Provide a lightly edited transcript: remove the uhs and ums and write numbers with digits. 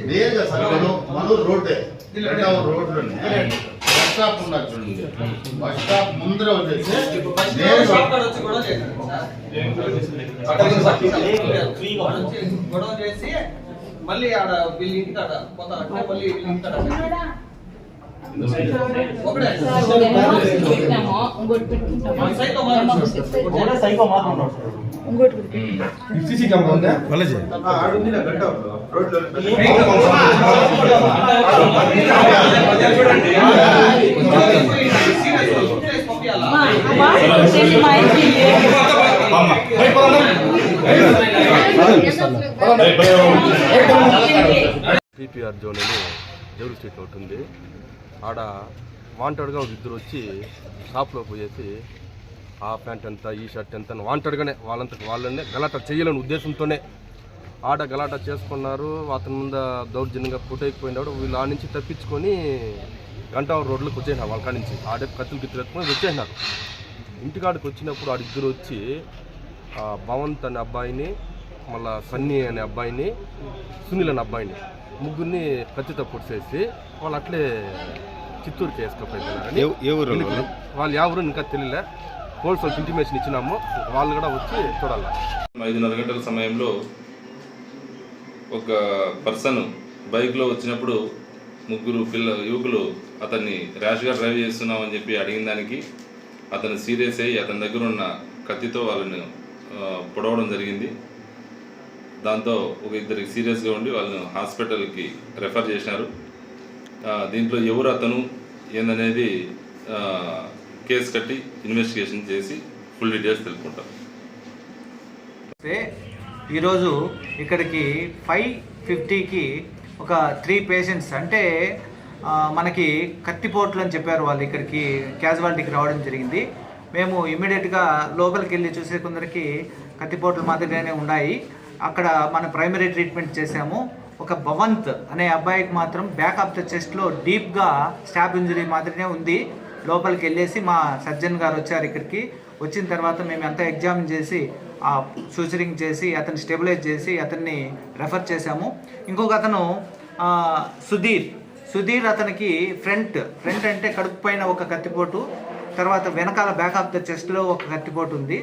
నేరుగా సార్ మనూరు రోడ్డే రెండవ రోడ్లోనే bus stop ఉన్నారు చూడండి. బస్ స్టాప్ ముందర వచ్చేసి గొడవ చేసి మళ్ళీ ఆడ వీళ్ళ ఇంటికి ఆడ పోతారంటే మళ్ళీ వీళ్ళ ఇంటికి సీసీ కెమెరా ఉందా మళ్ళీ పీపీఆర్ జోన్ అని జౌరి స్ట్రీట్ ఒకటి ఉంది. ఆడ వాంటెడ్గా ఒక ఇద్దరు వచ్చి షాప్లో పోయేసి ఆ ప్యాంట్ ఎంత ఈ షర్ట్ ఎంత వాంటెడ్గానే వాళ్ళనే గలాటా చేయాలని ఉద్దేశంతోనే ఆడ గలాటా చేసుకున్నారు. అతని ముందు దౌర్జన్యంగా పుట్టైపోయినాడు. వీళ్ళు ఆ నుంచి తప్పించుకొని గంటావరం రోడ్లోకి వచ్చేసినారు. వాళ్ళ కాడి నుంచి ఆడే కత్తులు గిత్తులు ఎత్తుకొని వచ్చేసినారు. ఇంటికాడికి వచ్చినప్పుడు ఆడిద్దరు వచ్చి భవంత్ అనే అబ్బాయిని, మళ్ళా సన్నీ అనే అబ్బాయిని, సునీల్ అనే అబ్బాయిని ముగ్గురిని కత్తితో పొడిచేసి వాళ్ళు అట్లే చిత్తూరుకి వేసుకపోయినారని. వాళ్ళు ఎవరు ఇంకా తెలియలే. పోలీసు వాళ్ళకి ఇంటిమేషన్ ఇచ్చినాము. వాళ్ళు కూడా వచ్చి చూడాలి. 5:30 గంటల సమయంలో ఒక పర్సన్ బైక్లో వచ్చినప్పుడు ముగ్గురు యువకులు అతన్ని ర్యాష్గా డ్రైవ్ చేస్తున్నామని చెప్పి అడిగిన దానికి అతను సీరియస్ అయ్యి అతని దగ్గర ఉన్న కత్తితో వాళ్ళని పొడవడం జరిగింది. దాంతో ఒక ఇద్దరికి సీరియస్గా ఉండి వాళ్ళని హాస్పిటల్కి రెఫర్ చేసినారు. దీంట్లో ఎవరు అతను ఏందనేది కేసు కట్టి ఇన్వెస్టిగేషన్ చేసి ఫుల్ డీటెయిల్స్ తెలుసుకుంటాం. ఈరోజు ఇక్కడికి 5:50కి ఒక 3 పేషెంట్స్ అంటే మనకి కత్తిపోట్లు అని చెప్పారు. వాళ్ళు ఇక్కడికి క్యాజువాలిటీకి రావడం జరిగింది. మేము ఇమ్మీడియట్గా లోపలికి వెళ్ళి చూసే కొందరికి కత్తిపోట్లు మాదిరిగానే ఉన్నాయి. అక్కడ మన ప్రైమరీ ట్రీట్మెంట్ చేశాము. ఒక భవంత్ అనే అబ్బాయికి మాత్రం బ్యాక్ ఆఫ్ ద చెస్ట్లో డీప్గా స్టాబ్ ఇంజరీ మాదిరినే ఉంది. లోపలికి వెళ్ళేసి మా సర్జన్ గారు వచ్చారు. ఇక్కడికి వచ్చిన తర్వాత మేము అంతా ఎగ్జామిన్ చేసి సూచరింగ్ చేసి అతన్ని స్టెబిలైజ్ చేసి అతన్ని రెఫర్ చేశాము. ఇంకొక అతను సుధీర్ అతనికి ఫ్రంట్ అంటే కడుపు పైన ఒక కత్తిపోటు, తర్వాత వెనకాల బ్యాక్ ఆఫ్ ద చెస్ట్లో ఒక కత్తిపోటు ఉంది.